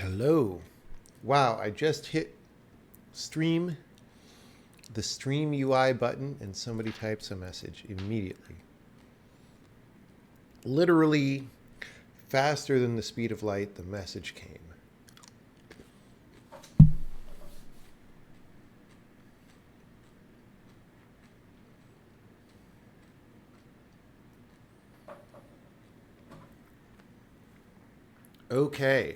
Hello. Wow, I just hit stream, the stream UI button, and somebody types a message immediately. Literally faster than the speed of light, the message came. Okay.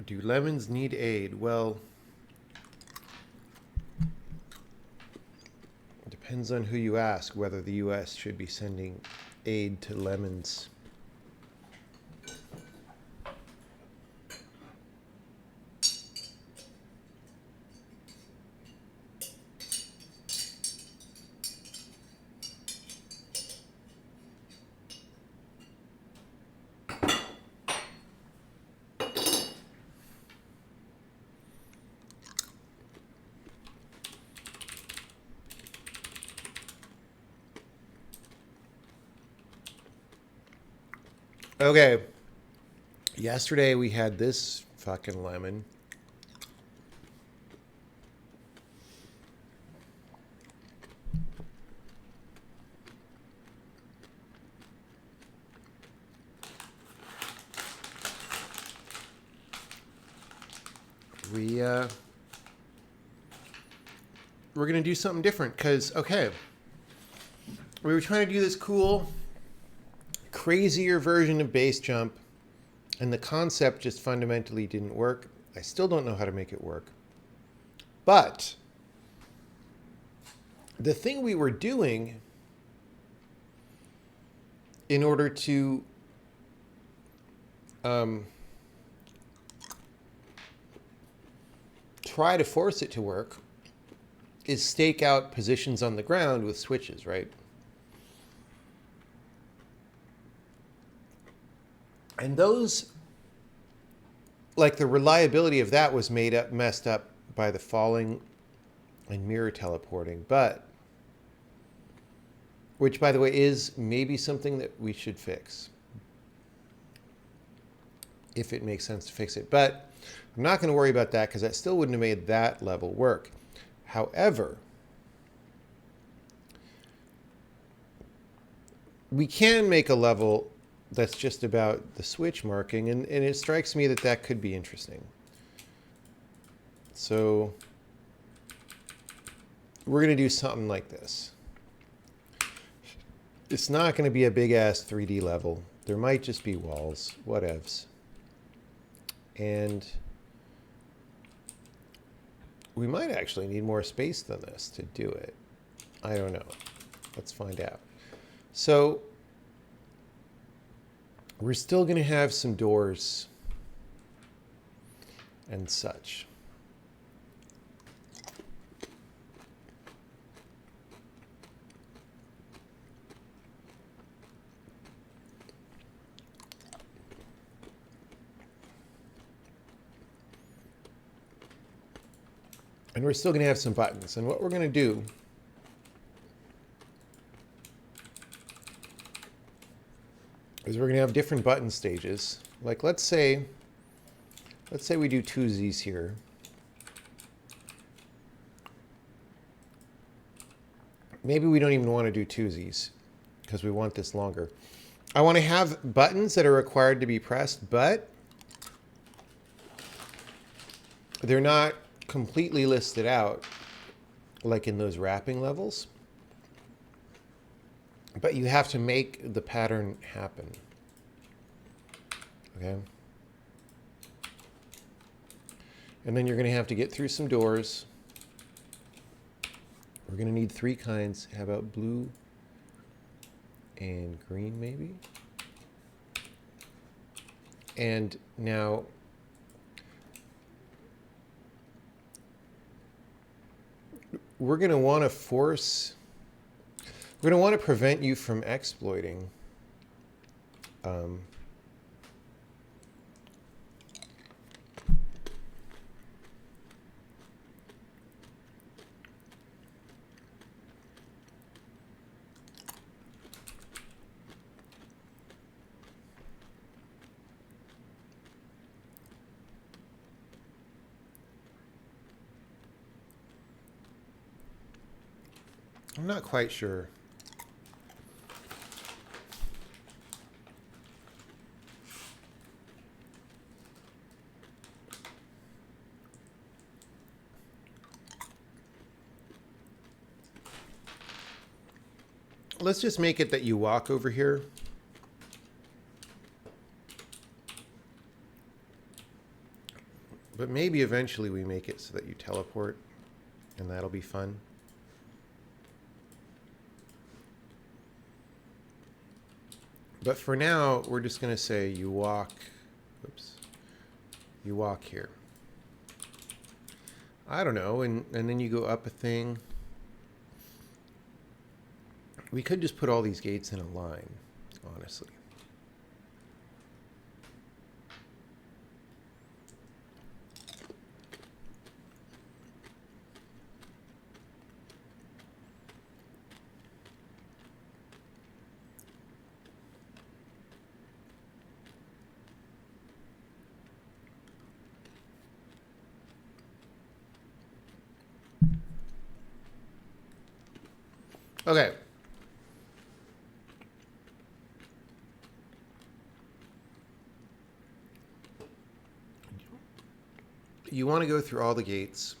Do lemons need aid? Well, it depends on who you ask whether the US should be sending aid to lemons. Okay. Yesterday we had this fucking lemon. We're gonna do something different because we were trying to do this cool, crazier version of base jump, and the concept just fundamentally didn't work. I still don't know how to make it work. But the thing we were doing in order to try to force it to work is stake out positions on the ground with switches, right? And those, like the reliability of that was messed up by the falling and mirror teleporting, but, which by the way is maybe something that we should fix, if it makes sense to fix it. But I'm not going to worry about that because that still wouldn't have made that level work. However, we can make a level that's just about the switch marking, and it strikes me that that could be interesting. So we're going to do something like this. It's not going to be a big-ass 3D level. There might just be walls, whatevs. And we might actually need more space than this to do it. I don't know. Let's find out. So we're still going to have some doors and such. And we're still going to have some buttons. And what we're going to do is we're going to have different button stages. Like let's say we do 2Zs here. Maybe we don't even want to do 2Zs because we want this longer. I want to have buttons that are required to be pressed, but they're not completely listed out like in those wrapping levels. But you have to make the pattern happen. Okay? And then you're going to have to get through some doors. We're going to need 3 kinds. How about blue and green, maybe? And now we're going to want to prevent you from exploiting I'm not quite sure. Let's just make it that you walk over here. But maybe eventually we make it so that you teleport, and that'll be fun. But for now, we're just going to say you walk, oops, you walk here. I don't know, and then you go up a thing. We could just put all these gates in a line, honestly. Okay. You want to go through all the gates.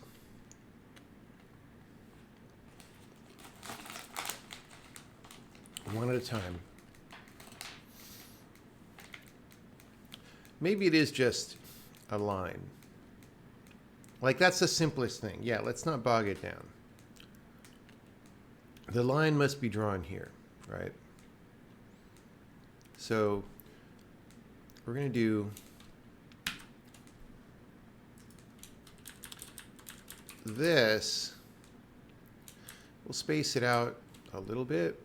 One at a time. Maybe it is just a line. Like, that's the simplest thing. Yeah, let's not bog it down. The line must be drawn here, right? So we're going to do this. We'll space it out a little bit,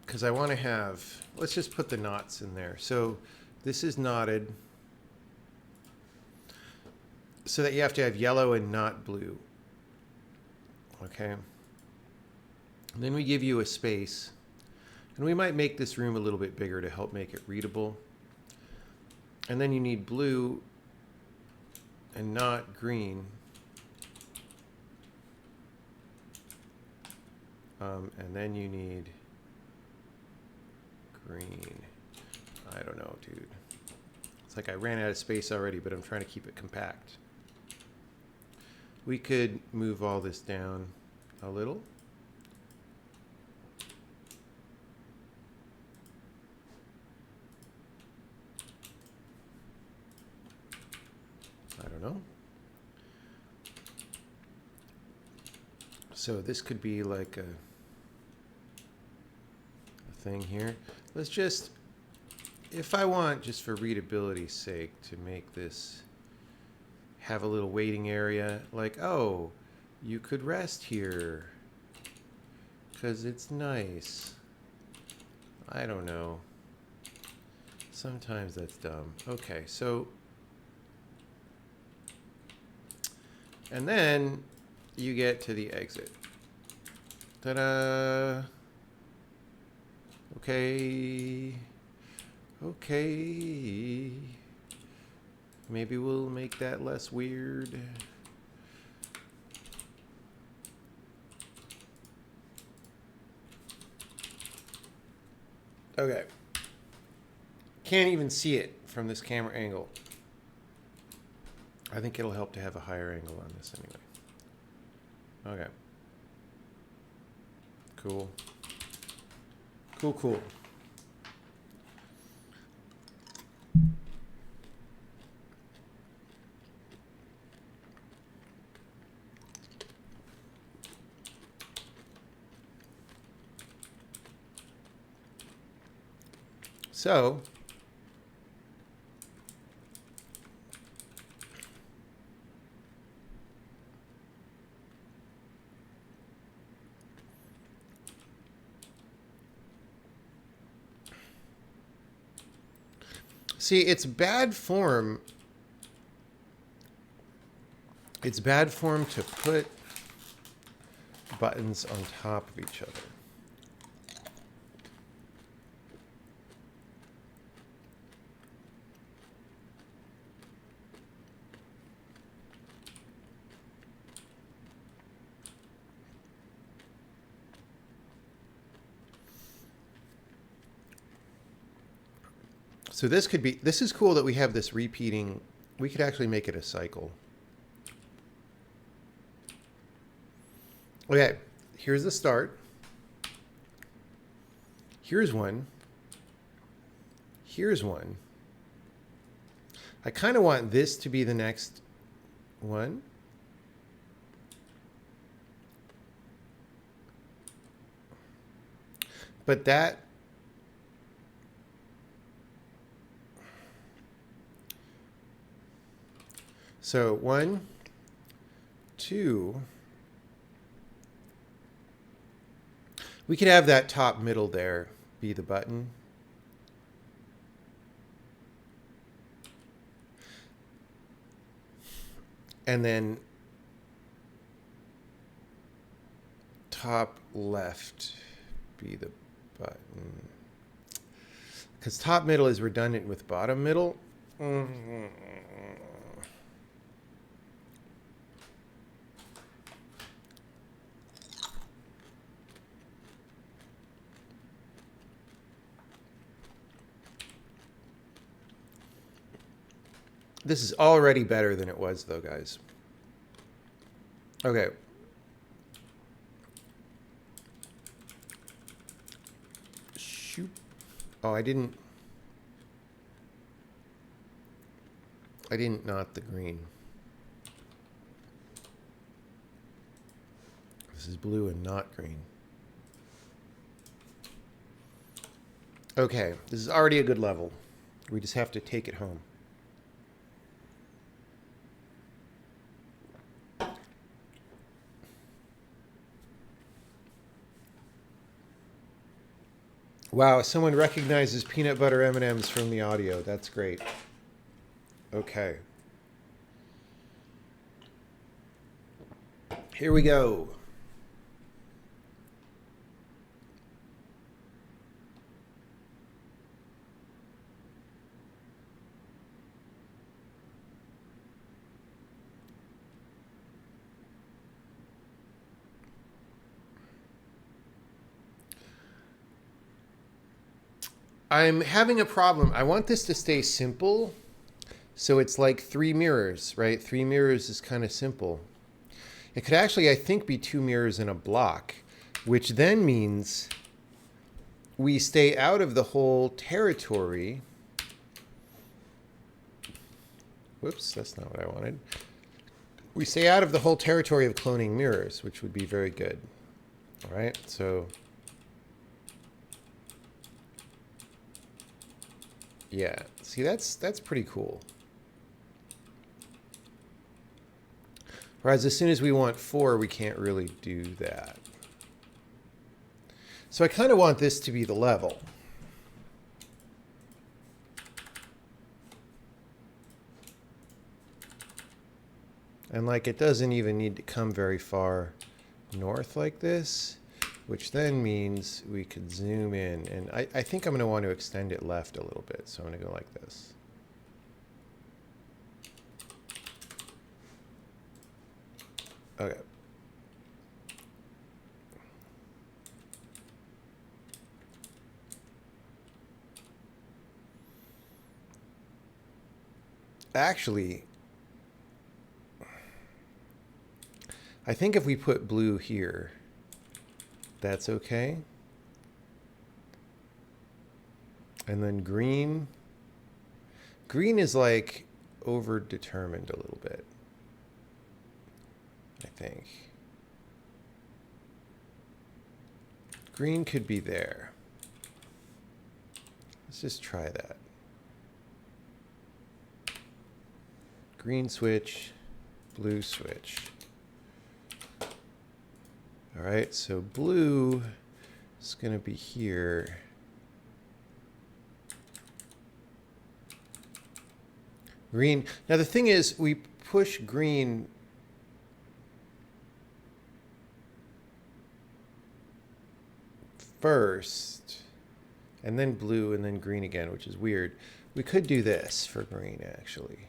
because I want to have, let's just put the knots in there. So this is knotted, so that you have to have yellow and not blue. Okay. And then we give you a space, and we might make this room a little bit bigger to help make it readable. And then you need blue and not green. And then you need green. I don't know, dude. It's like I ran out of space already, but I'm trying to keep it compact. We could move all this down a little. I don't know. So this could be like a thing here. Let's just, if I want, just for readability's sake, to make this have a little waiting area, like, oh, you could rest here because it's nice. I don't know. Sometimes that's dumb. Okay, so, and then you get to the exit. Ta-da! Okay. Okay. Maybe we'll make that less weird. Okay. Can't even see it from this camera angle. I think it'll help to have a higher angle on this anyway. Okay. Cool. Cool, cool. So see, it's bad form. It's bad form to put buttons on top of each other. So this could be, this is cool that we have this repeating. We could actually make it a cycle. Okay, here's the start. Here's one. Here's one. I kind of want this to be the next one. But that, so 1, 2. We could have that top middle there be the button. And then top left be the button. Because top middle is redundant with bottom middle. This is already better than it was, though, guys. Okay. Shoot. Oh, I didn't knot the green. This is blue and not green. Okay, this is already a good level. We just have to take it home. Wow, someone recognizes peanut butter M&Ms from the audio. That's great. Okay. Here we go. I'm having a problem. I want this to stay simple. So it's like 3 mirrors, right? 3 mirrors is kind of simple. It could actually, I think, be 2 mirrors in a block, which then means we stay out of the whole territory. Whoops, that's not what I wanted. We stay out of the whole territory of cloning mirrors, which would be very good. All right, so yeah, see, that's pretty cool. Whereas as soon as we want 4, we can't really do that. So I kind of want this to be the level. And like, it doesn't even need to come very far north like this, which then means we could zoom in. And I think I'm going to want to extend it left a little bit. So I'm going to go like this. Okay. Actually, I think if we put blue here, that's okay. And then green. Green is like over-determined a little bit, I think. Green could be there. Let's just try that. Green switch, blue switch. All right, so blue is going to be here. Green. Now the thing is, we push green first, and then blue, and then green again, which is weird. We could do this for green, actually.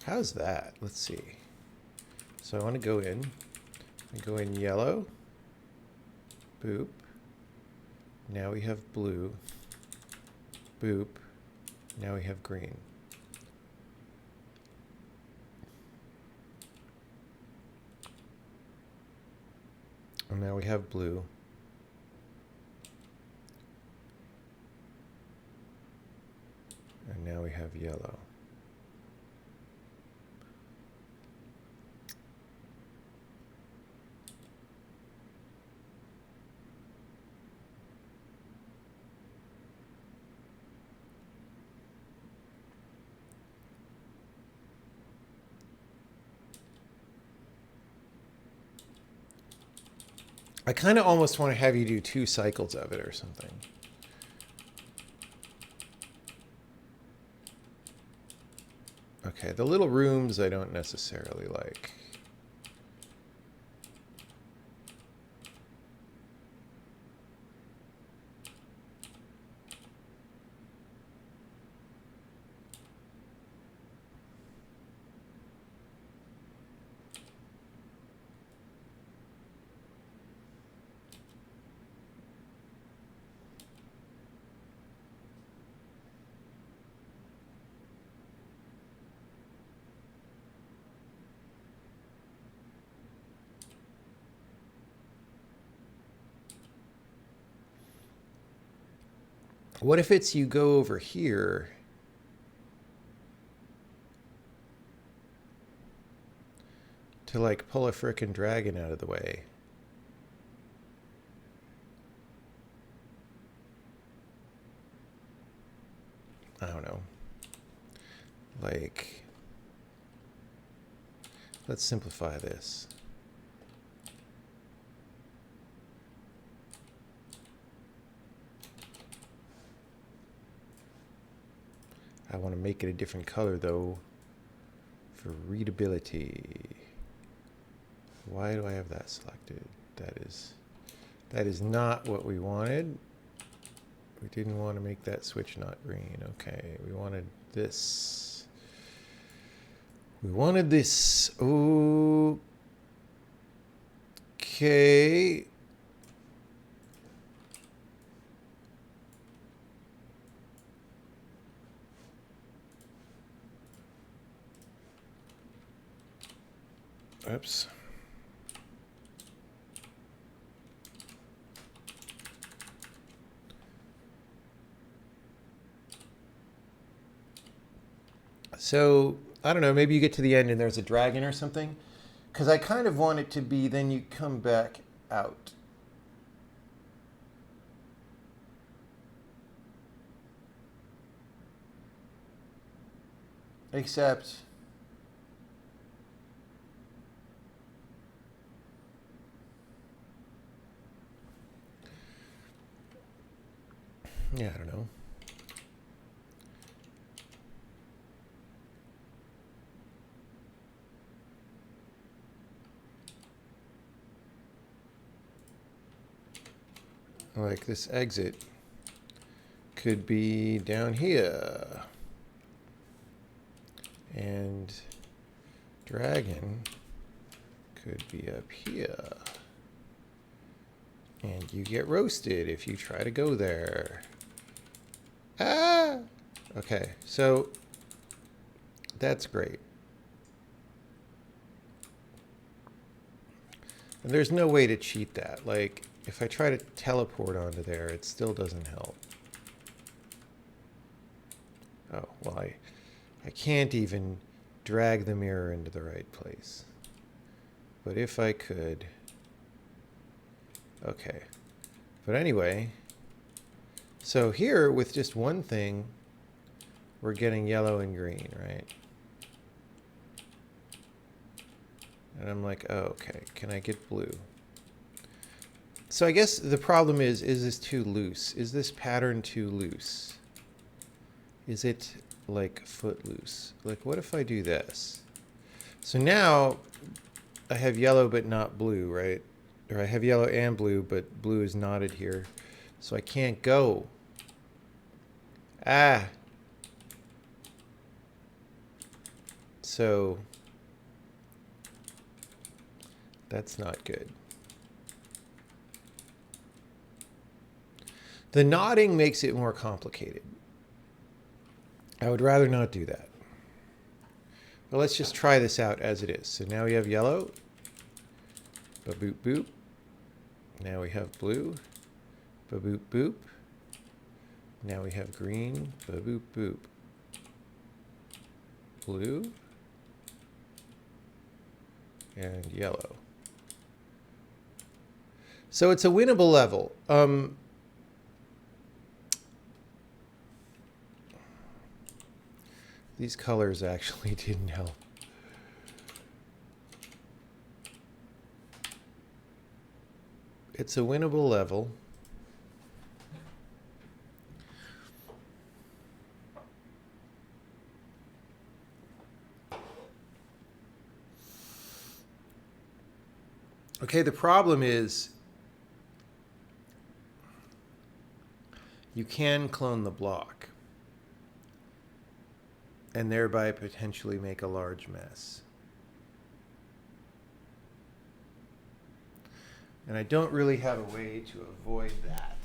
How's that? Let's see. So I want to go in. I go in yellow. Boop. Now we have blue. Boop. Now we have green. And now we have blue. And now we have yellow. I kind of almost want to have you do 2 cycles of it or something. Okay, the little rooms I don't necessarily like. What if it's you go over here to like pull a frickin' dragon out of the way? I don't know. Like, let's simplify this. I want to make it a different color though for readability. Why do I have that selected? That is not what we wanted. We didn't want to make that switch not green. Okay, we wanted this. We wanted this. Okay. Oops. So, I don't know, maybe you get to the end and there's a dragon or something. Because I kind of want it to be then you come back out. Except... yeah, I don't know. Like this exit could be down here. And dragon could be up here. And you get roasted if you try to go there. Ah! Okay, so that's great. And there's no way to cheat that. Like, if I try to teleport onto there, it still doesn't help. Oh, well, I can't even drag the mirror into the right place. But if I could... okay. But anyway, So here, with just one thing, we're getting yellow and green, right? And I'm like, oh, okay, can I get blue? So I guess the problem is this too loose? Is this pattern too loose? Is it like footloose? Like, what if I do this? So now I have yellow but not blue, right? Or I have yellow and blue, but blue is knotted here. So I can't go. Ah. So that's not good. The knotting makes it more complicated. I would rather not do that. But let's just try this out as it is. So now we have yellow. Ba-boop boop. Now we have blue. Ba-boop boop. Now we have green. Ba-boop boop. Blue. And yellow. So it's a winnable level. These colors actually didn't help. It's a winnable level. Okay, the problem is you can clone the block and thereby potentially make a large mess. And I don't really have a way to avoid that.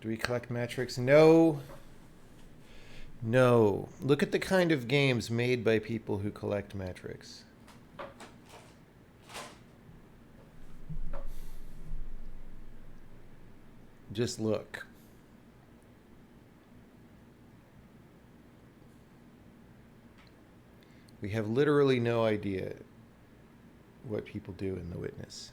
Do we collect metrics? No. No. Look at the kind of games made by people who collect metrics. Just look. We have literally no idea what people do in the witness.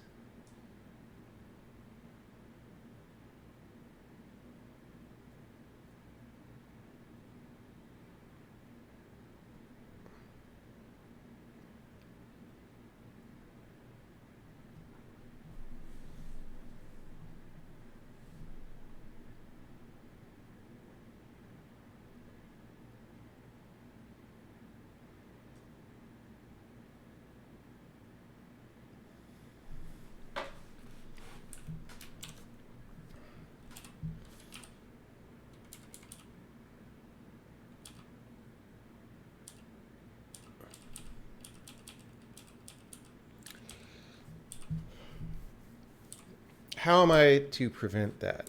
How am I to prevent that?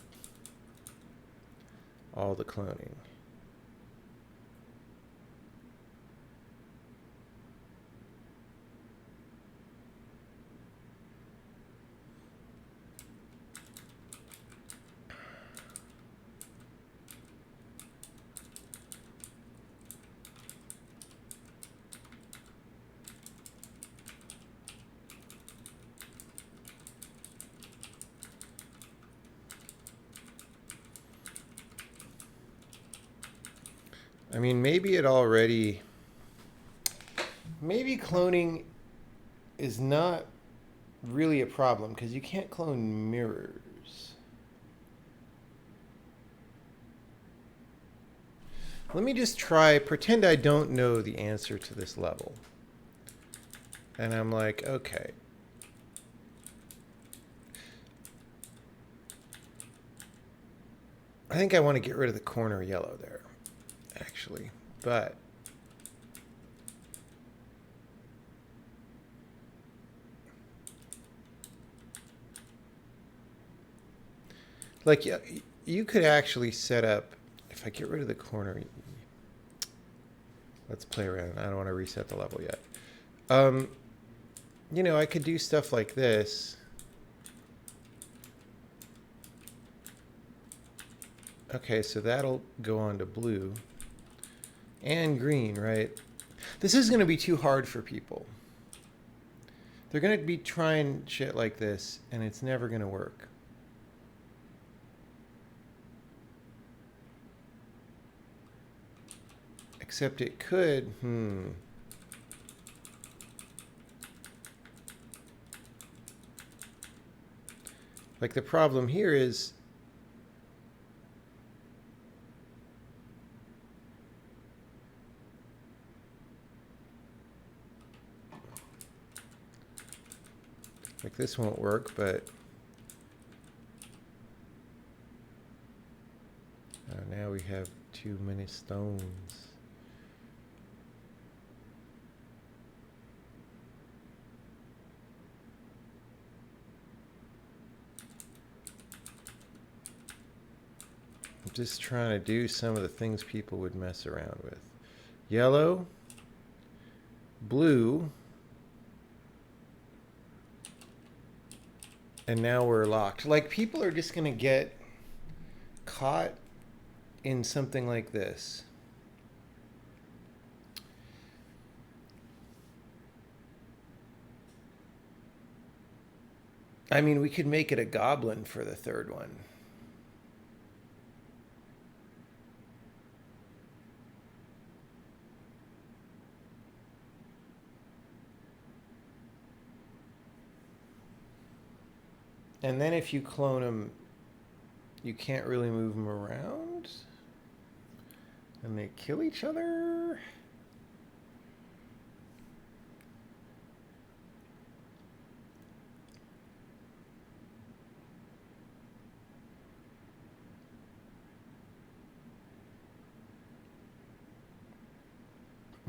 All the cloning. I mean, maybe cloning is not really a problem because you can't clone mirrors. Let me just pretend I don't know the answer to this level. And I'm like, okay. I think I want to get rid of the corner yellow there, actually. But like, you could actually set up, if I get rid of the corner, let's play around. I don't want to reset the level yet. You know, I could do stuff like this. Okay, so that'll go on to blue and green, right? This is going to be too hard for people. They're going to be trying shit like this, and it's never going to work. Except it could, Like the problem here is like this won't work, but now we have too many stones. I'm just trying to do some of the things people would mess around with. Yellow, blue, and now we're locked. Like, people are just going to get caught in something like this. I mean, we could make it a goblin for the third one. And then if you clone them, you can't really move them around. And they kill each other.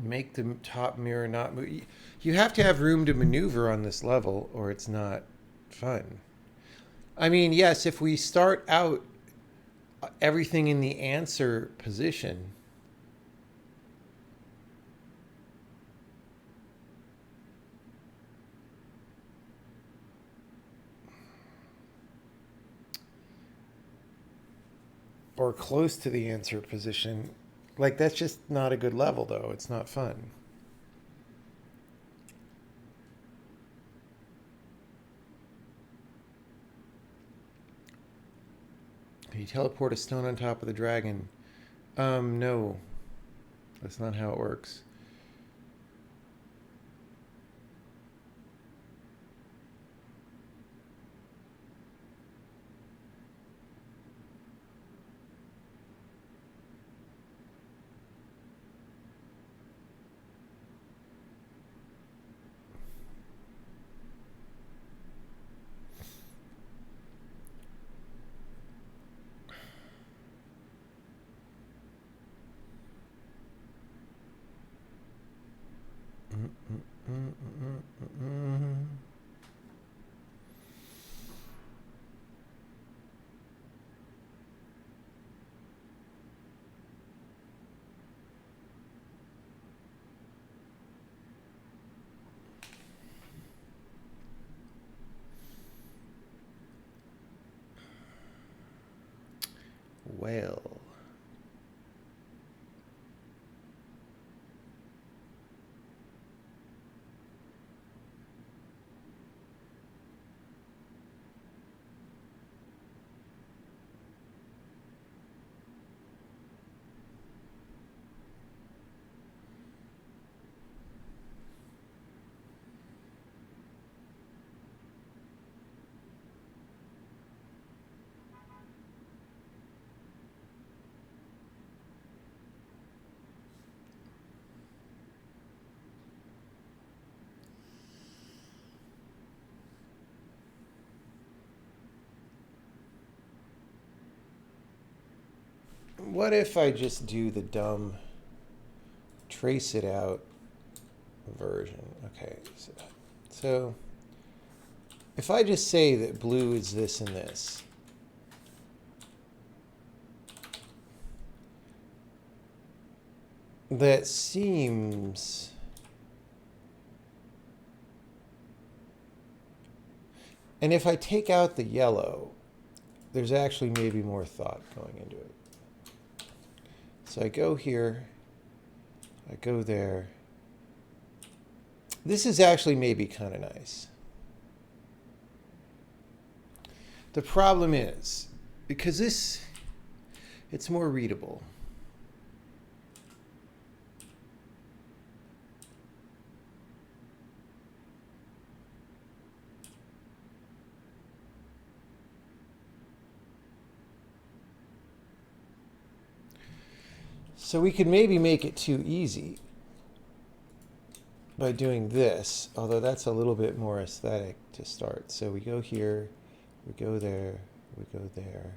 Make the top mirror not move. You have to have room to maneuver on this level, or it's not fun. I mean, yes, if we start out everything in the answer position, or close to the answer position, like, that's just not a good level, though. It's not fun. Can you teleport a stone on top of the dragon? No. That's not how it works. Well. What if I just do the dumb trace it out version? Okay, so if I just say that blue is this and this, that seems... And if I take out the yellow, there's actually maybe more thought going into it. So I go here, I go there. This is actually maybe kind of nice. The problem is, because it's more readable. So we could maybe make it too easy by doing this, although that's a little bit more aesthetic to start. So we go here, we go there, we go there.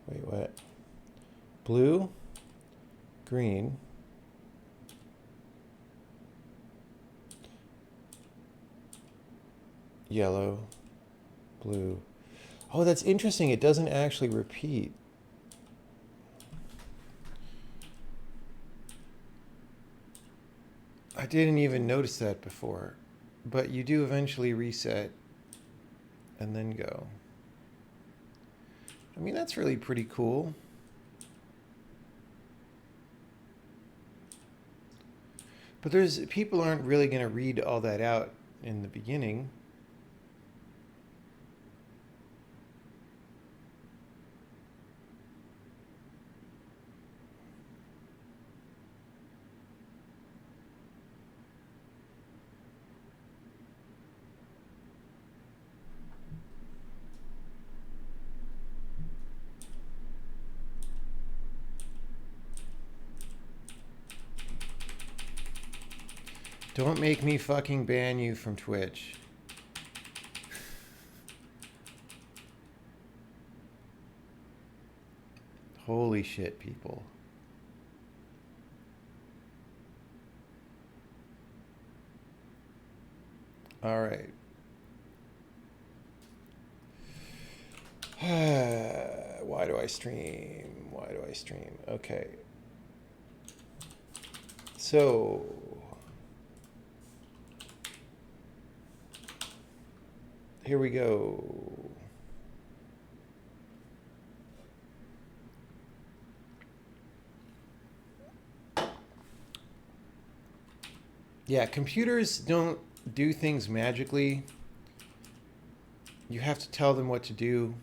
Wait, what? Blue, green, yellow, blue. Oh, that's interesting. It doesn't actually repeat. I didn't even notice that before, but you do eventually reset and then go. I mean, that's really pretty cool. But people aren't really going to read all that out in the beginning. Don't make me fucking ban you from Twitch. Holy shit, people. All right. Why do I stream? Why do I stream? Okay. So... here we go. Yeah, computers don't do things magically. You have to tell them what to do.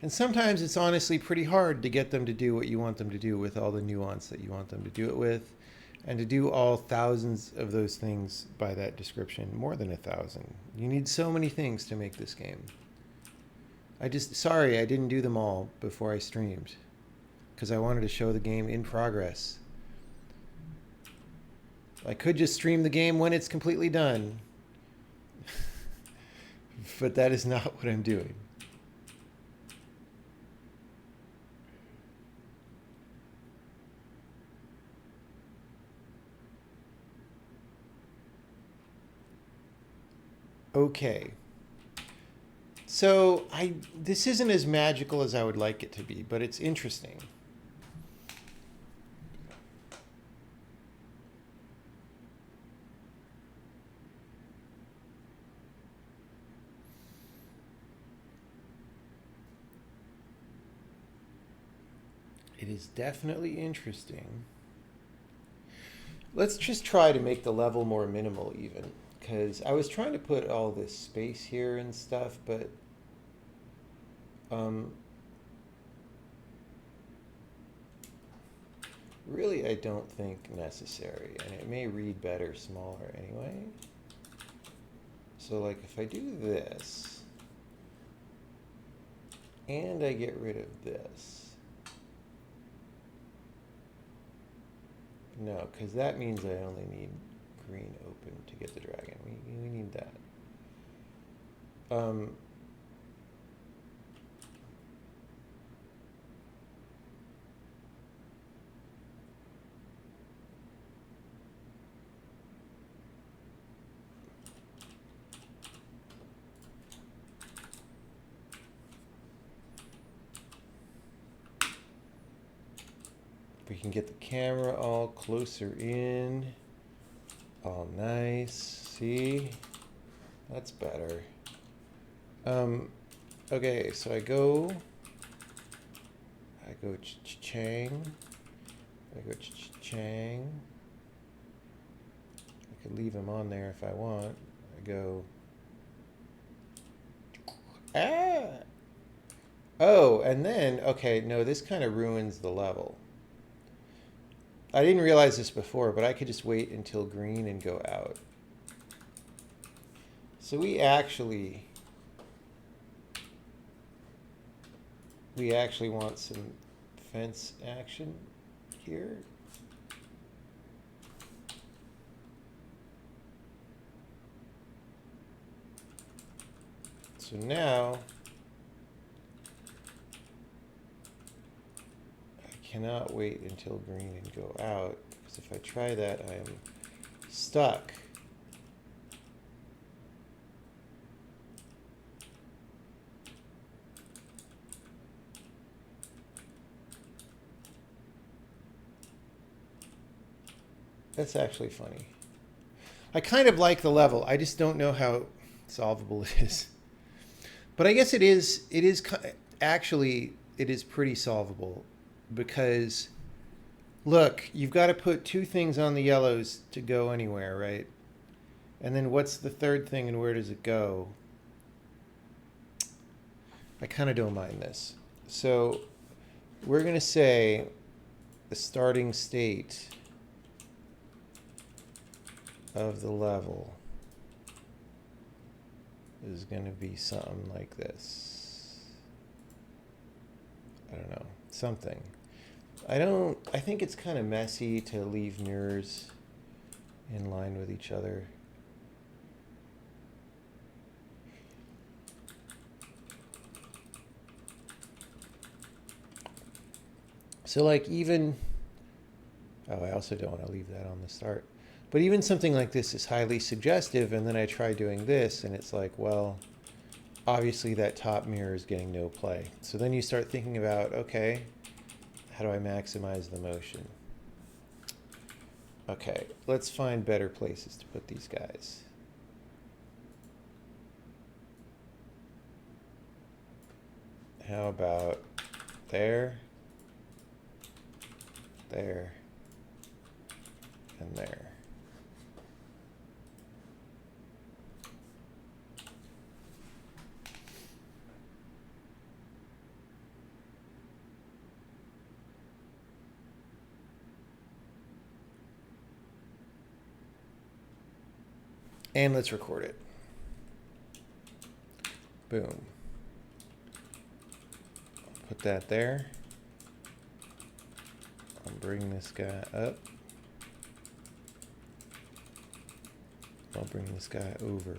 And sometimes it's honestly pretty hard to get them to do what you want them to do with all the nuance that you want them to do it with. And to do all thousands of those things by that description, more than 1,000. You need so many things to make this game. Sorry, I didn't do them all before I streamed. Because I wanted to show the game in progress. I could just stream the game when it's completely done. But that is not what I'm doing. Okay. So this isn't as magical as I would like it to be, but it's interesting. It is definitely interesting. Let's just try to make the level more minimal even. Because I was trying to put all this space here and stuff, but really I don't think necessary. And it may read better smaller anyway. So like if I do this, and I get rid of this. No, because that means I only need green open to get the dragon. We need that. We can get the camera all closer in. All nice. See? That's better. Okay, so I go chang. I go chang. I could leave him on there if I want. I go. Ah! Oh, and then, okay, no, this kind of ruins the level. I didn't realize this before, but I could just wait until green and go out. So we actually want some fence action here. So now I cannot wait until green and go out, because if I try that, I am stuck. That's actually funny. I kind of like the level. I just don't know how solvable it is. But I guess it is actually, it is pretty solvable, because look, you've got to put two things on the yellows to go anywhere, right? And then what's the third thing and where does it go? I kind of don't mind this. So we're going to say the starting state of the level is going to be something like this. I don't know, something. I think it's kind of messy to leave mirrors in line with each other. So like even, oh, I also don't want to leave that on the start. But even something like this is highly suggestive, and then I try doing this, and it's like, well, obviously that top mirror is getting no play. So then you start thinking about, okay, how do I maximize the motion? Okay, let's find better places to put these guys. How about there, there, and there? And let's record it. Boom. Put that there. I'll bring this guy up. I'll bring this guy over.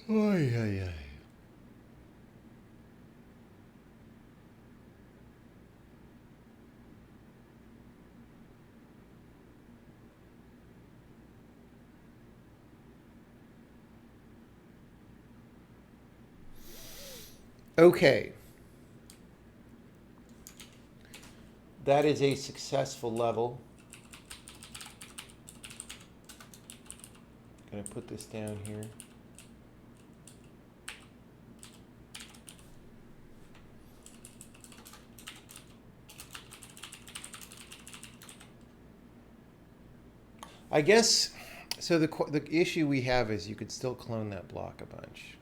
Oy, oy, oy. Okay. That is a successful level. I'm going to put this down here. I guess, so the issue we have is you could still clone that block a bunch.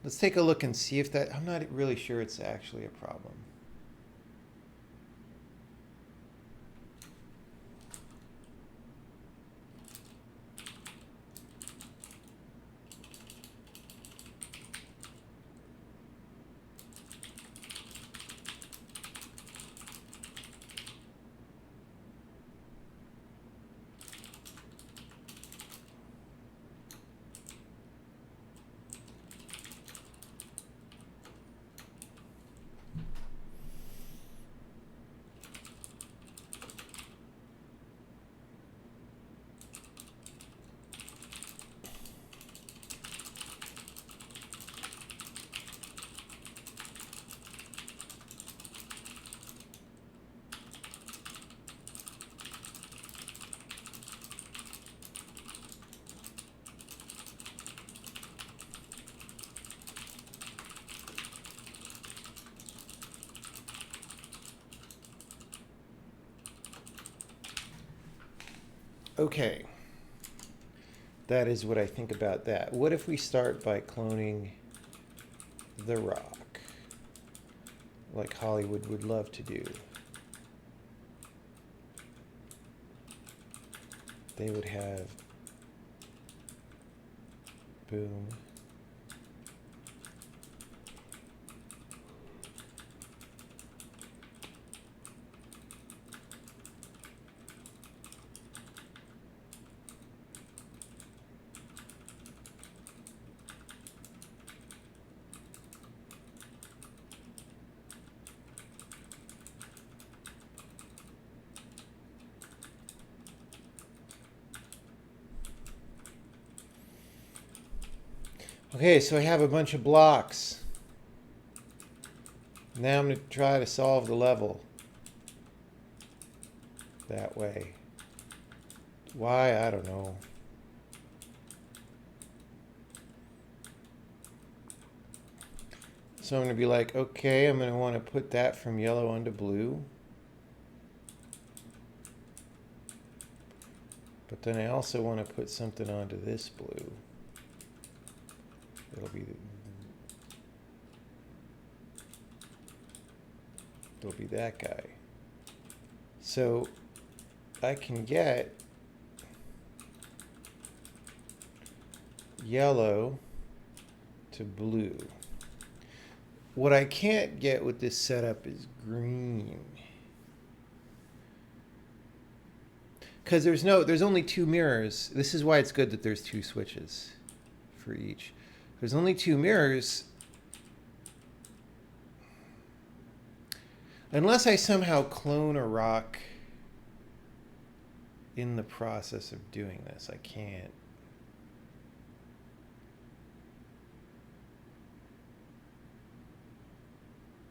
Let's take a look and see if that, I'm not really sure it's actually a problem. Okay. That is what I think about that. What if we start by cloning the rock, like Hollywood would love to do? They would have boom. Okay, so I have a bunch of blocks. Now I'm going to try to solve the level that way. Why? I don't know. So I'm going to be like, okay, I'm going to want to put that from yellow onto blue. But then I also want to put something onto this blue. It'll be that guy. So I can get yellow to blue. What I can't get with this setup is green. Because there's only two mirrors. This is why it's good that there's two switches for each. There's only two mirrors. Unless I somehow clone a rock in the process of doing this, I can't.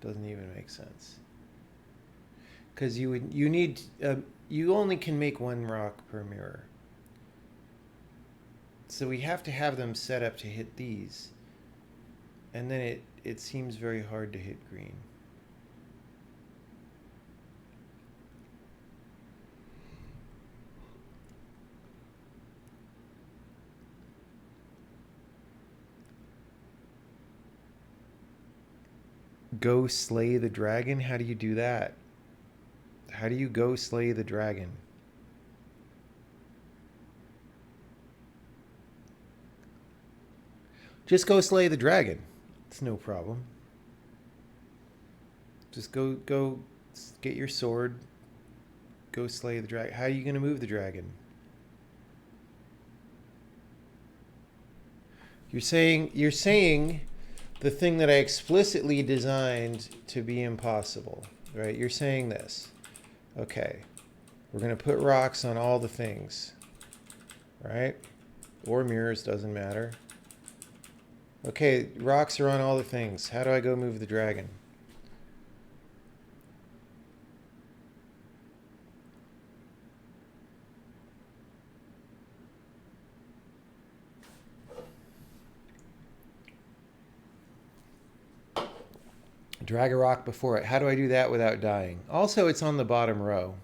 Doesn't even make sense. Because you only can make one rock per mirror. So we have to have them set up to hit these. And then it seems very hard to hit green. Go slay the dragon? How do you do that? How do you go slay the dragon? Just go slay the dragon. It's no problem. Just go get your sword. Go slay the dragon. How are you going to move the dragon? You're saying the thing that I explicitly designed to be impossible, right? You're saying this. Okay. We're going to put rocks on all the things, right? Or mirrors, doesn't matter. Okay, rocks are on all the things. How do I go move the dragon? Drag a rock before it. How do I do that without dying? Also, it's on the bottom row.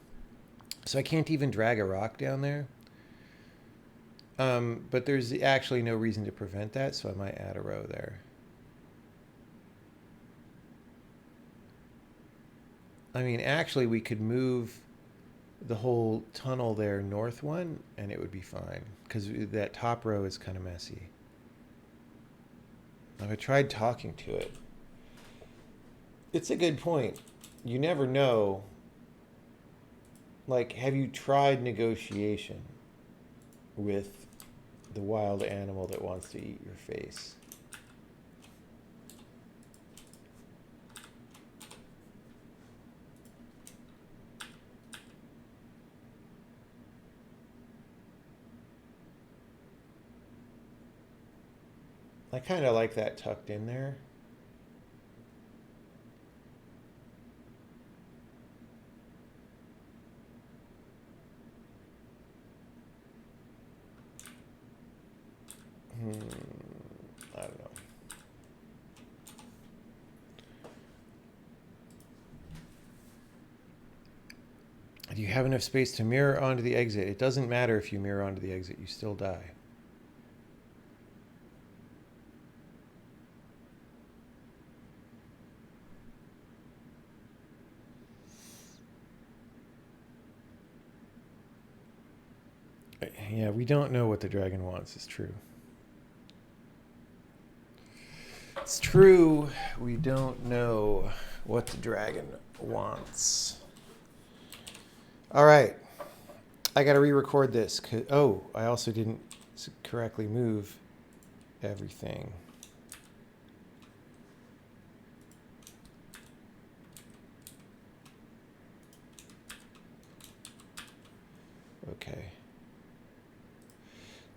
So I can't even drag a rock down there. But there's actually no reason to prevent that, so I might add a row there. I mean, actually, we could move the whole tunnel there north one, and it would be fine, because that top row is kind of messy. I tried talking to it. It's a good point. You never know. Like, have you tried negotiation with the wild animal that wants to eat your face? I kind of like that tucked in there. I don't know. Do you have enough space to mirror onto the exit? It doesn't matter if you mirror onto the exit, you still die. Yeah, we don't know what the dragon wants, it's true. It's true, we don't know what the dragon wants. All right, I got to re-record this. Oh, I also didn't correctly move everything. Okay.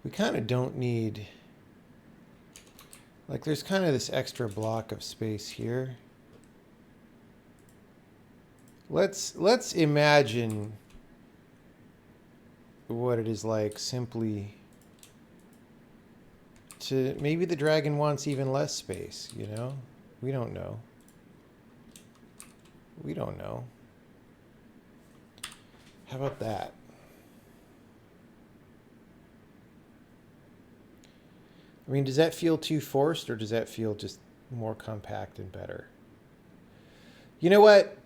We kind of don't need, like, there's kind of this extra block of space here. Let's imagine what it is like simply to, maybe the dragon wants even less space, you know? We don't know. We don't know. How about that? I mean, does that feel too forced, or does that feel just more compact and better? You know what?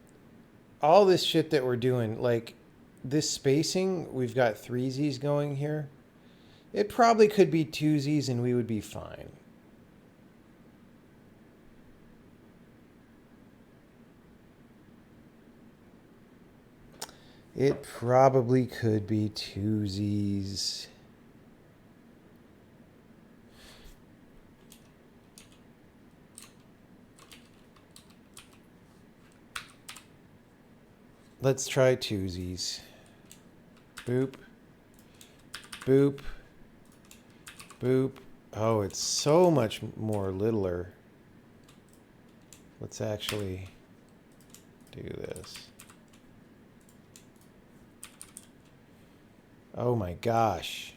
All this shit that we're doing, like this spacing, we've got 3Zs going here. It probably could be 2Zs and we would be fine. It probably could be 2Zs. Let's try 2Zs. Boop. Boop. Boop. Oh, it's so much more littler. Let's actually do this. Oh my gosh.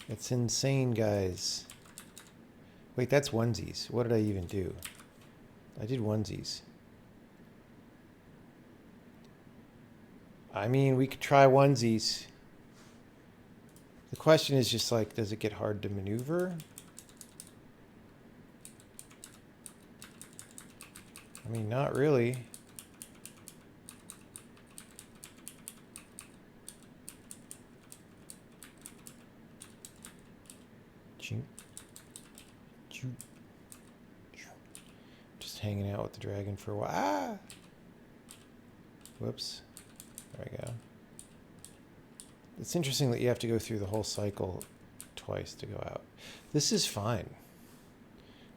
It's insane, guys. Wait, that's onesies. What did I even do? I did onesies. I mean, we could try onesies. The question is just like, does it get hard to maneuver? I mean, not really. Just hanging out with the dragon for a while. Ah! Whoops. There we go. It's interesting that you have to go through the whole cycle twice to go out. This is fine.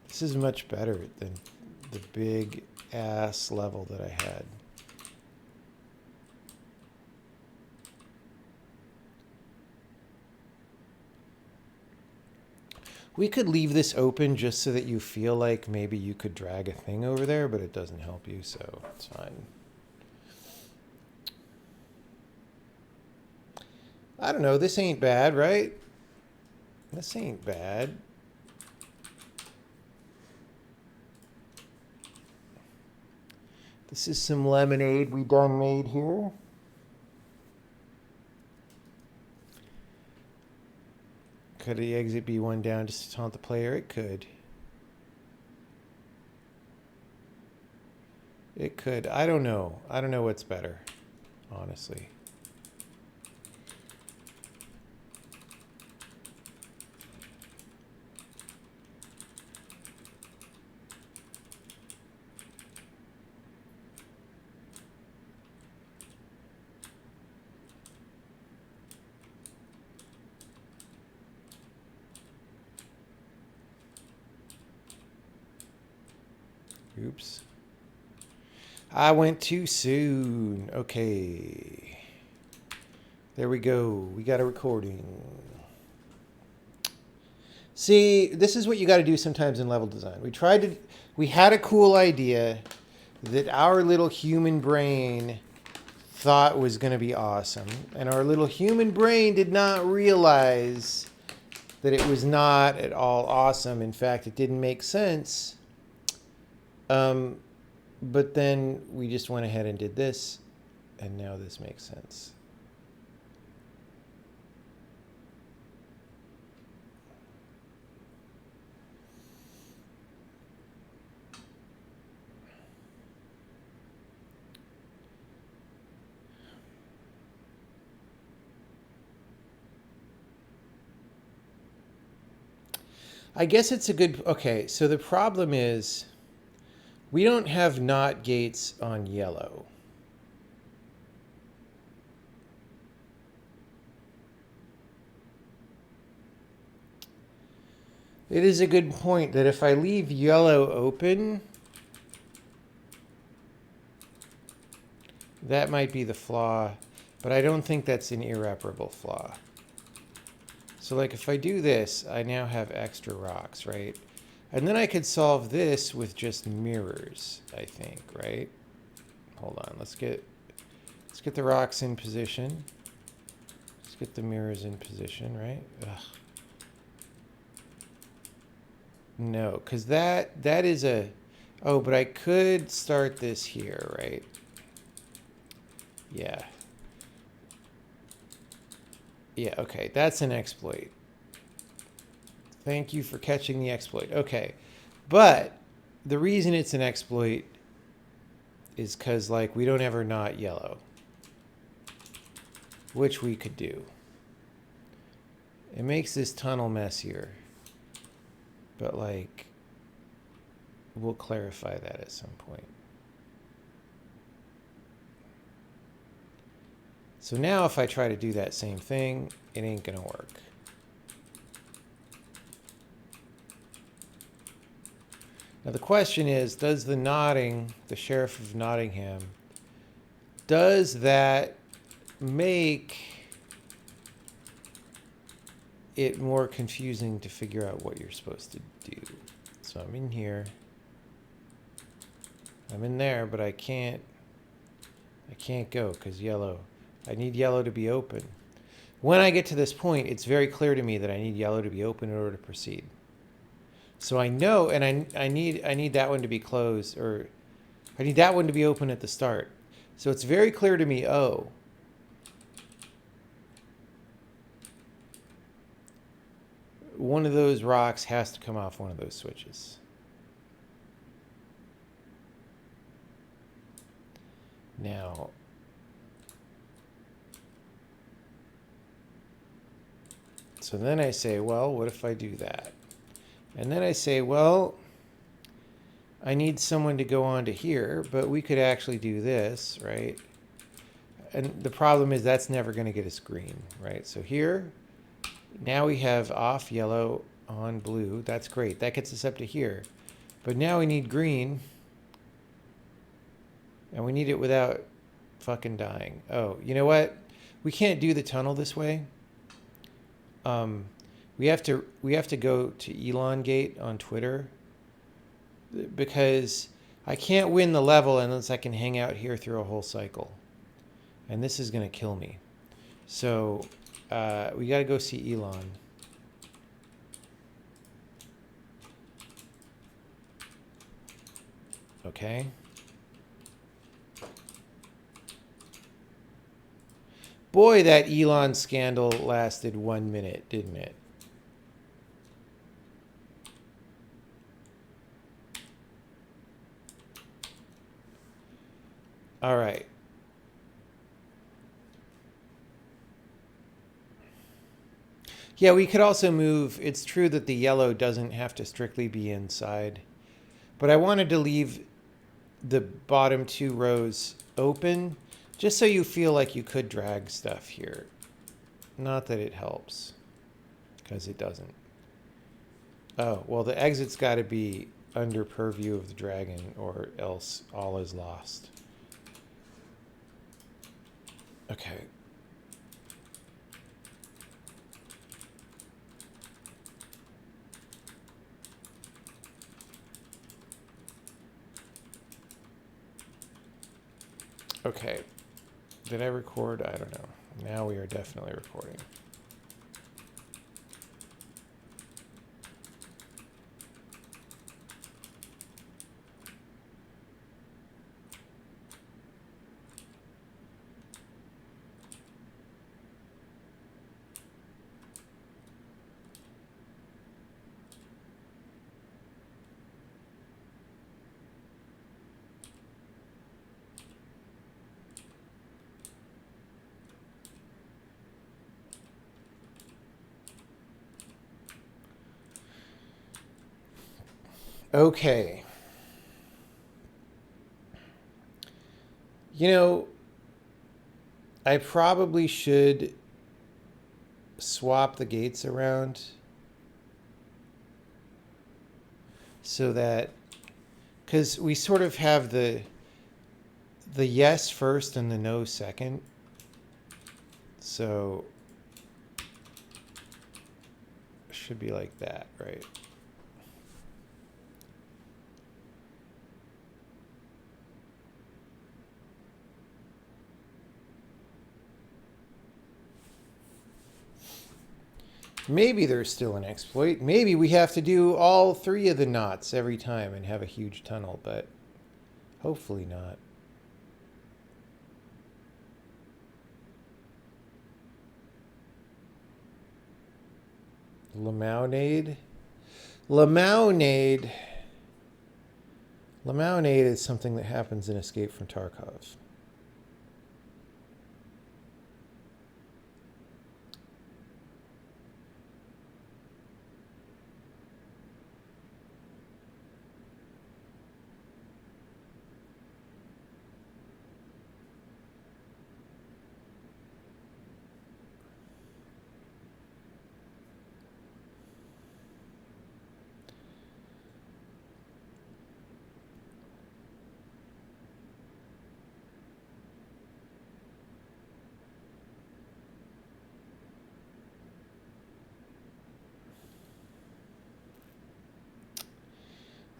This is much better than the big ass level that I had. We could leave this open just so that you feel like maybe you could drag a thing over there, but it doesn't help you, so it's fine. I don't know, this ain't bad, right? This ain't bad. This is some lemonade we done made here. Could the exit be one down just to taunt the player? It could. It could. I don't know. I don't know what's better, honestly. Oops. I went too soon. Okay. There we go. We got a recording. See, this is what you got to do sometimes in level design. We had a cool idea that our little human brain thought was going to be awesome. And our little human brain did not realize that it was not at all awesome. In fact, it didn't make sense. But then we just went ahead and did this, and now this makes sense. I guess it's a good, okay, so the problem is we don't have NOT gates on yellow. It is a good point that if I leave yellow open, that might be the flaw, but I don't think that's an irreparable flaw. So like if I do this, I now have extra rocks, right? And then I could solve this with just mirrors, I think, right? Hold on, let's get the rocks in position. Let's get the mirrors in position, right? Ugh. No, because that is a, oh, but I could start this here, right? Yeah. Yeah, okay, that's an exploit. Thank you for catching the exploit. Okay, but the reason it's an exploit is because, like, we don't ever not yellow, which we could do. It makes this tunnel messier, but, like, we'll clarify that at some point. So now if I try to do that same thing, it ain't gonna work. Now the question is, does the nodding, the Sheriff of Nottingham, does that make it more confusing to figure out what you're supposed to do? So I'm in here. I'm in there, but I can't go because yellow. I need yellow to be open. When I get to this point, it's very clear to me that I need yellow to be open in order to proceed. So I know, and I need that one to be closed, or I need that one to be open at the start. So it's very clear to me, oh, one of those rocks has to come off one of those switches. Now, so then I say, well, what if I do that? And then I say, well, I need someone to go on to here, but we could actually do this, right? And the problem is that's never going to get us green, right? So here, now we have off yellow, on blue. That's great. That gets us up to here. But now we need green. And we need it without fucking dying. Oh, you know what? We can't do the tunnel this way. We have to go to Elongate on Twitter, because I can't win the level unless I can hang out here through a whole cycle, and this is gonna kill me. So we got to go see Elon. Okay. Boy, that Elon scandal lasted 1 minute, didn't it? All right. Yeah, we could also move. It's true that the yellow doesn't have to strictly be inside, but I wanted to leave the bottom 2 rows open just so you feel like you could drag stuff here. Not that it helps, because it doesn't. Oh, well, the exit's got to be under purview of the dragon, or else all is lost. Okay. Okay. Did I record? I don't know. Now we are definitely recording. Okay. You know, I probably should swap the gates around so that, because we sort of have the yes first and the no second. So it should be like that, right? Maybe there's still an exploit. Maybe we have to do all 3 of the knots every time and have a huge tunnel, but hopefully not. Lamaunade. Lamaunade. Lamaunade is something that happens in Escape from Tarkov.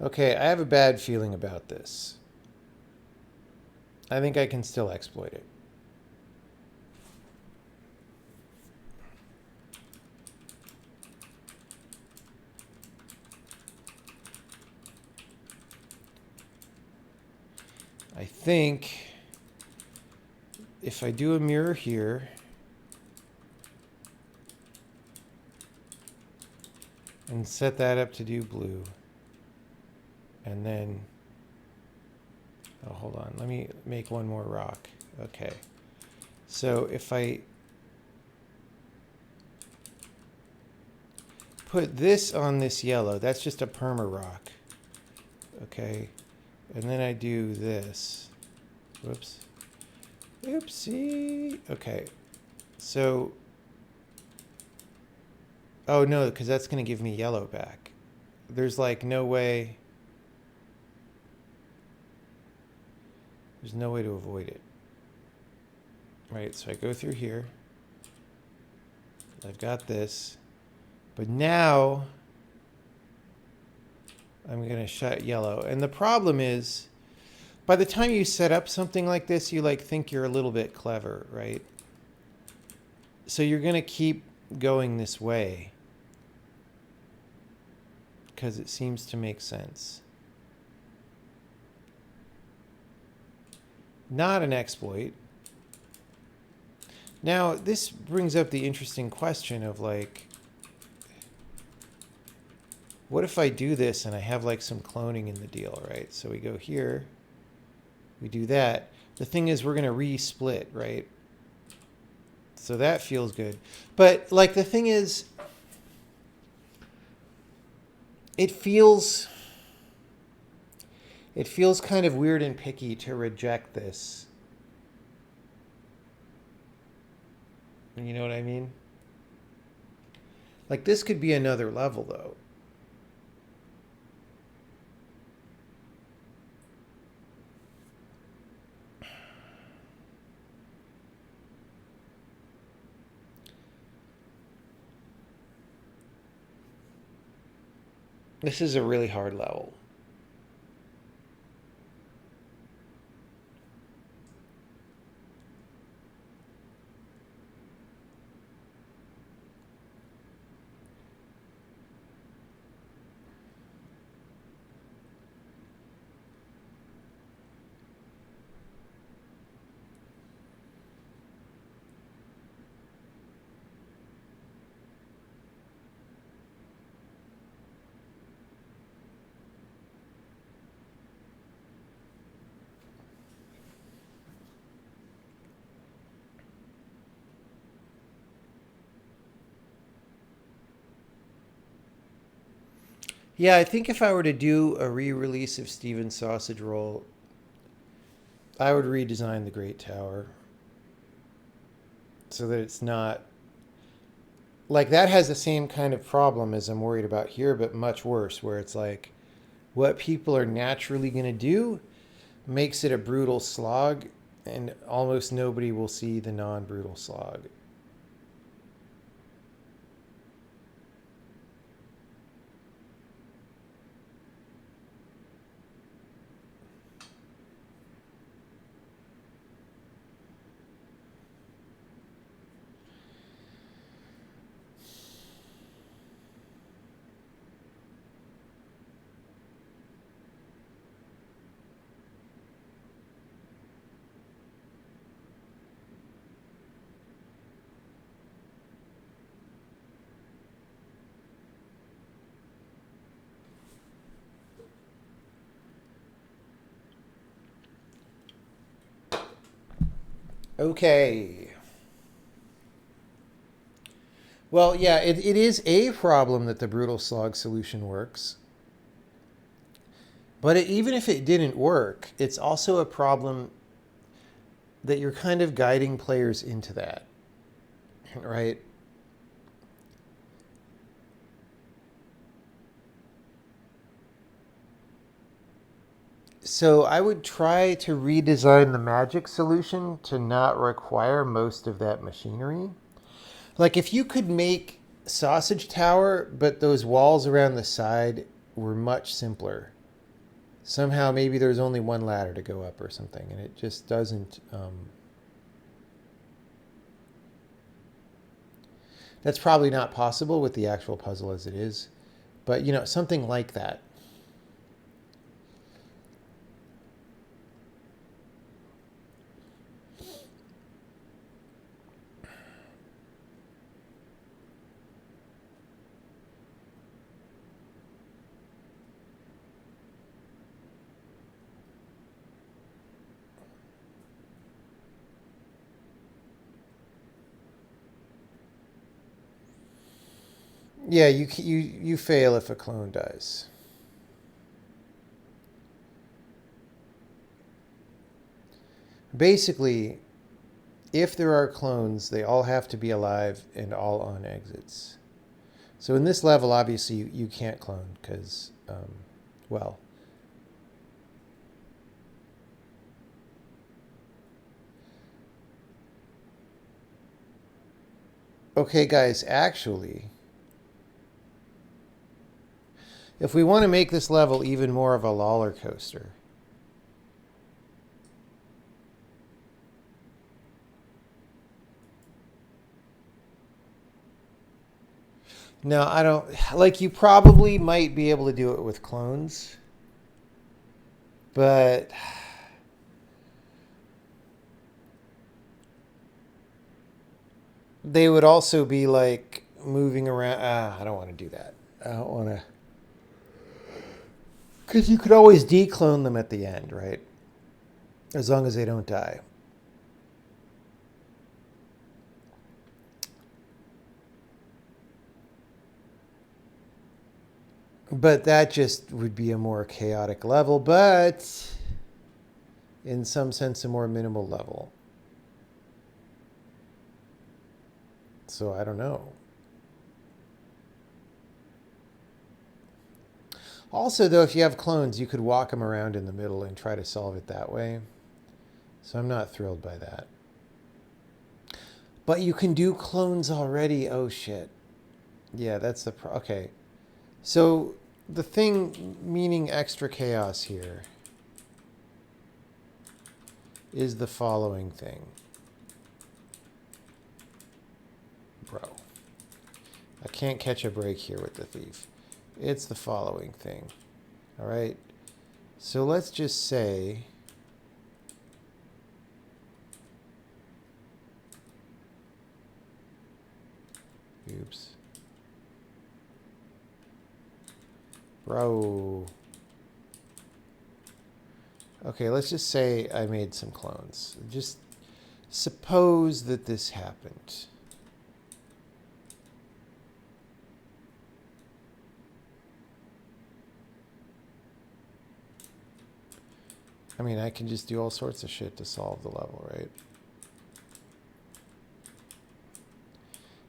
Okay, I have a bad feeling about this. I think I can still exploit it. I think if I do a mirror here and set that up to do blue, and then, oh, hold on, let me make one more rock. Okay, so if I put this on this yellow, that's just a perma rock. Okay, and then I do this. Whoops. Oopsie. Okay, so, oh no, because that's going to give me yellow back. There's like no way. There's no way to avoid it. Right, so I go through here. I've got this. But now I'm going to shut yellow. And the problem is, by the time you set up something like this, you like think you're a little bit clever, right? So you're going to keep going this way because it seems to make sense. Not an exploit. Now, this brings up the interesting question of like, what if I do this and I have like some cloning in the deal, right? So we go here, we do that. The thing is we're going to re-split, right? So that feels good. But like the thing is, it feels kind of weird and picky to reject this. You know what I mean? Like this could be another level though. This is a really hard level. Yeah, I think if I were to do a re-release of Steven's Sausage Roll, I would redesign the Great Tower so that it's not like that has the same kind of problem as I'm worried about here, but much worse, where it's like what people are naturally going to do makes it a brutal slog, and almost nobody will see the non-brutal slog. Okay. Well, yeah, it is a problem that the brutal slog solution works. But even if it didn't work, it's also a problem that you're kind of guiding players into that, right? So I would try to redesign the magic solution to not require most of that machinery. Like if you could make Sausage Tower, but those walls around the side were much simpler. Somehow maybe there's only one ladder to go up or something, and it just doesn't... That's probably not possible with the actual puzzle as it is. But, you know, something like that. Yeah, you fail if a clone dies. Basically, if there are clones, they all have to be alive and all on exits. So in this level, obviously, you can't clone because, well... Okay, guys, actually... If we want to make this level even more of a roller coaster, no, I don't, like you probably might be able to do it with clones, but they would also be like moving around. I don't want to do that. I don't want to. Because you could always declone them at the end, right? As long as they don't die. But that just would be a more chaotic level, but in some sense a more minimal level. So I don't know. Also, though, if you have clones, you could walk them around in the middle and try to solve it that way. So I'm not thrilled by that. But you can do clones already. Oh, shit. Yeah, that's the... Okay. So the thing meaning extra chaos here is the following thing. Bro. I can't catch a break here with the thief. It's the following thing. All right. So let's just say... Oops. Bro. Okay, let's just say I made some clones. Just suppose that this happened. I mean, I can just do all sorts of shit to solve the level, right?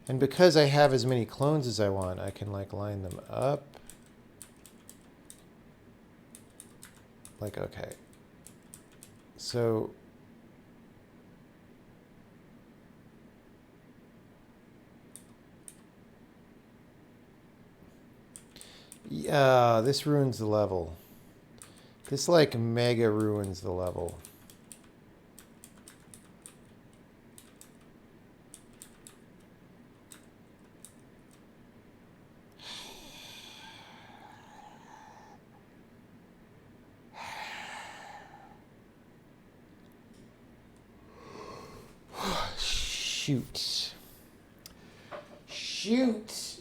And because I have as many clones as I want, I can like line them up. Like, okay. So yeah, this ruins the level. This like mega ruins the level. Shoot. Shoot.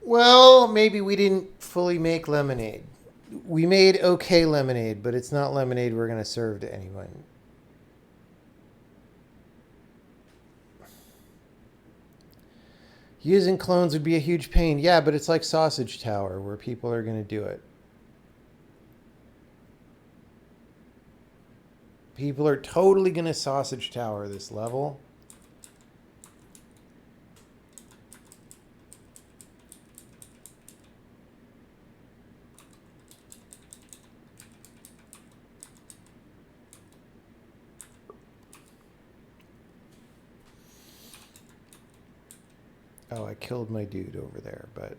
Well, maybe we didn't fully make lemonade. We made okay lemonade, but it's not lemonade we're going to serve to anyone. Using clones would be a huge pain. Yeah, but it's like Sausage Tower where people are going to do it. People are totally going to Sausage Tower this level. Oh, I killed my dude over there, but...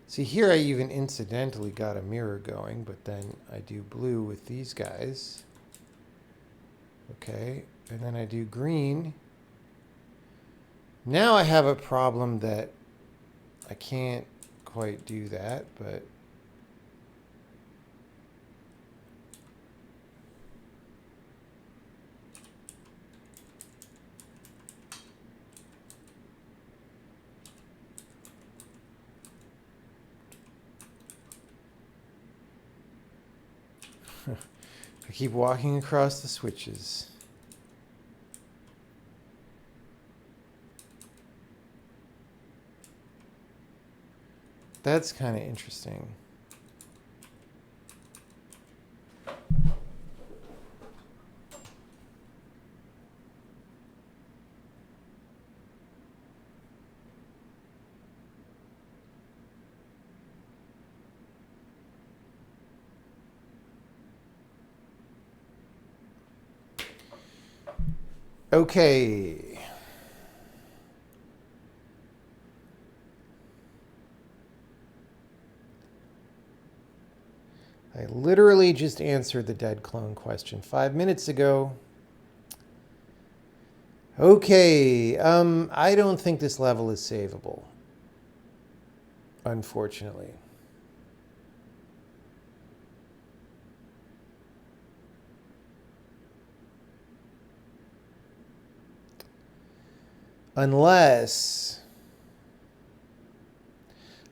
See, here I even incidentally got a mirror going, but then I do blue with these guys. Okay, and then I do green. Now I have a problem that I can't quite do that, but... I keep walking across the switches. That's kind of interesting. Okay. I literally just answered the dead clone question 5 minutes ago. Okay. I don't think this level is savable. Unfortunately. Unless...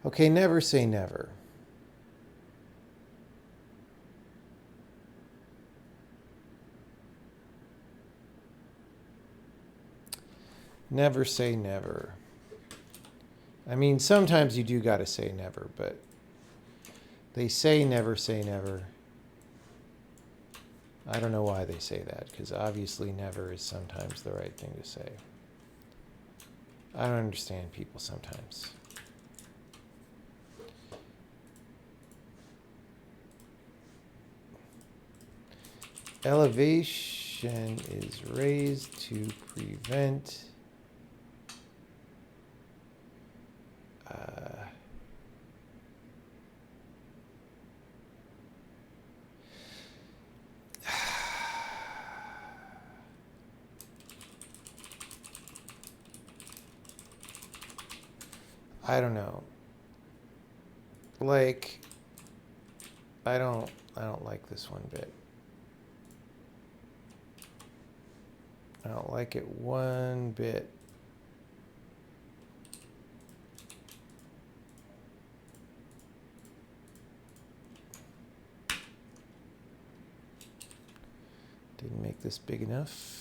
Okay, never say never. Never say never. I mean, sometimes you do gotta say never, but they say never say never. I don't know why they say that, because obviously never is sometimes the right thing to say. I don't understand people sometimes. Elevation is raised to prevent I don't know. Like, I don't like this one bit. I don't like it one bit. Didn't make this big enough.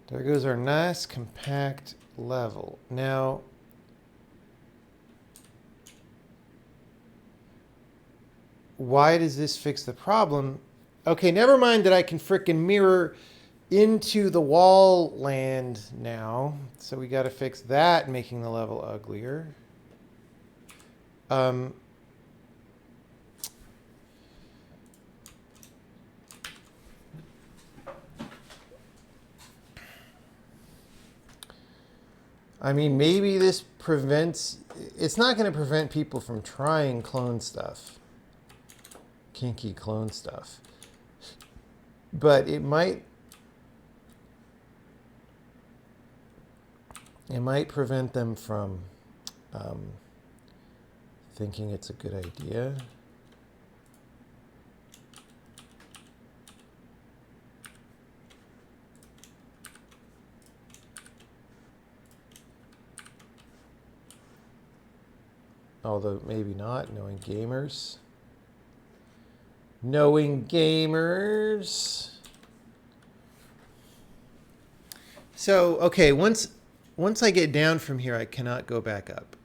There goes our nice compact level. Now, why does this fix the problem? Okay, never mind that I can frickin' mirror into the wall land now. So we got to fix that, making the level uglier. I mean, maybe this prevents... It's not going to prevent people from trying clone stuff. Kinky clone stuff. But it might... It might prevent them from thinking it's a good idea. Although maybe not, knowing gamers. Knowing gamers. So, okay, once I get down from here, I cannot go back up.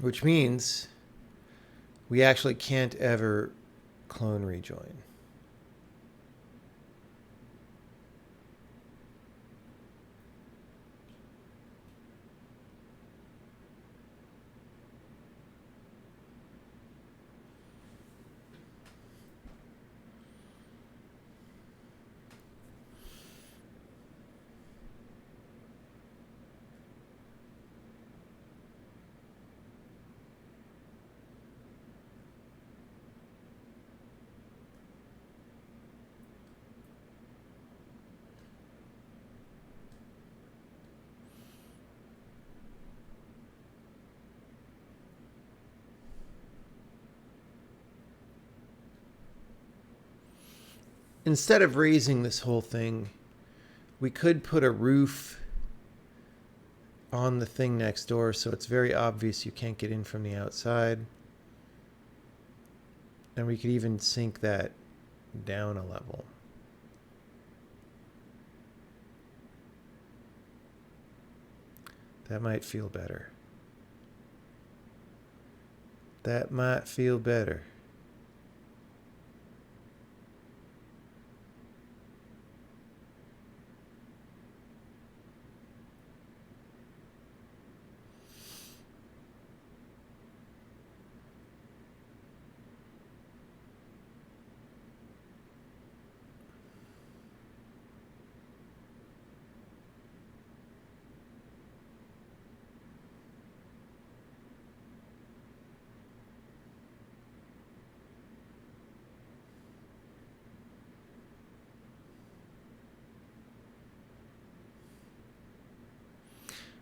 Which means we actually can't ever clone rejoin. Instead of raising this whole thing, we could put a roof on the thing next door so it's very obvious you can't get in from the outside. And we could even sink that down a level. That might feel better. That might feel better.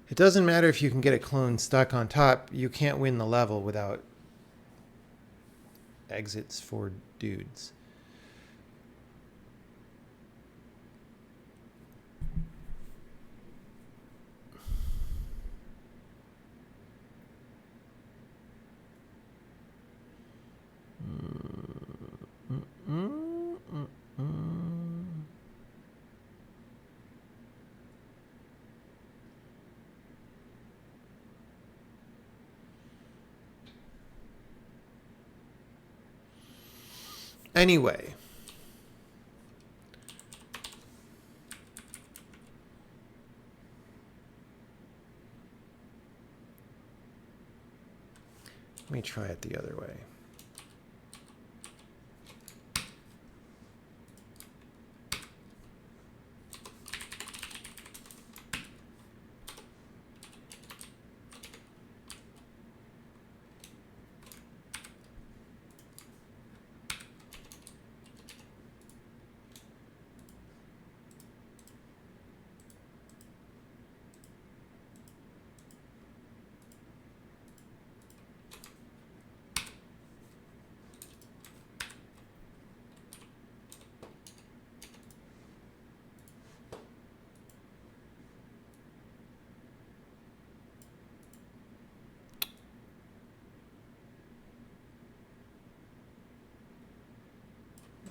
It doesn't matter if you can get a clone stuck on top. You can't win the level without exits for dudes. Anyway, let me try it the other way.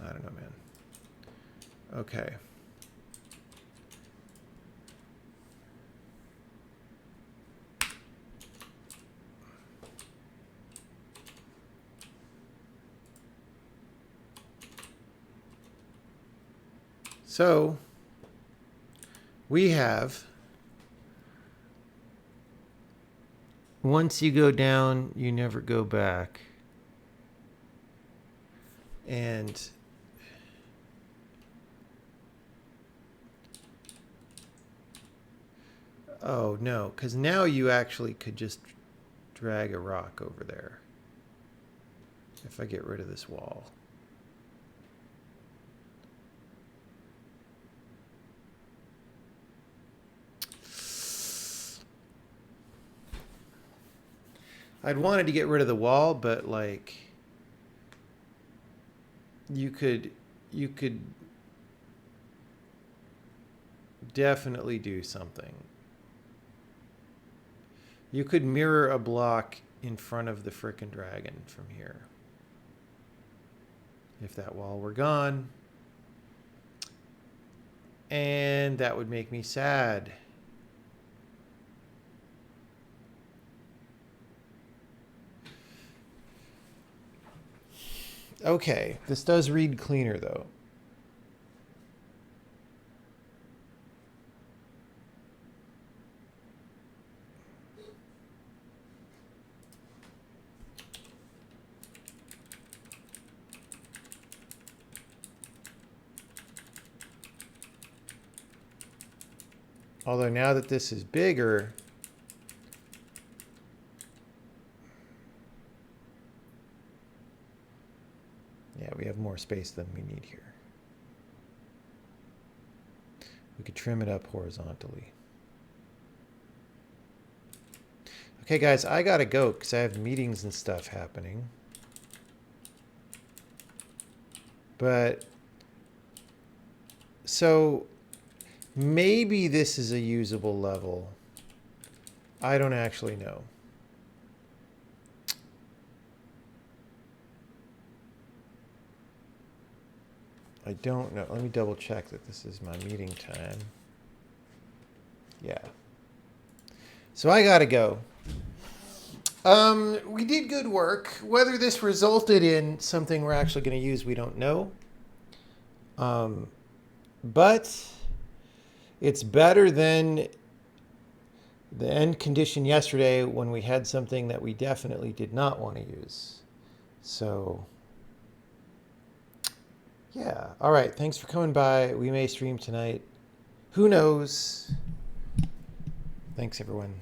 I don't know, man. Okay. So we have, once you go down, you never go back. And oh no, because now you actually could just drag a rock over there. If I get rid of this wall. I'd wanted to get rid of the wall, but like you could definitely do something. You could mirror a block in front of the frickin' dragon from here. If that wall were gone. And that would make me sad. Okay, this does read cleaner though. Although now that this is bigger, yeah, we have more space than we need here. We could trim it up horizontally. Okay, guys, I gotta go because I have meetings and stuff happening. But, so, maybe this is a usable level. I don't actually know. I don't know. Let me double check that this is my meeting time. Yeah. So I gotta go. We did good work. Whether this resulted in something we're actually going to use, we don't know. But it's better than the end condition yesterday when we had something that we definitely did not want to use. So, yeah. All right. Thanks for coming by. We may stream tonight. Who knows? Thanks, everyone.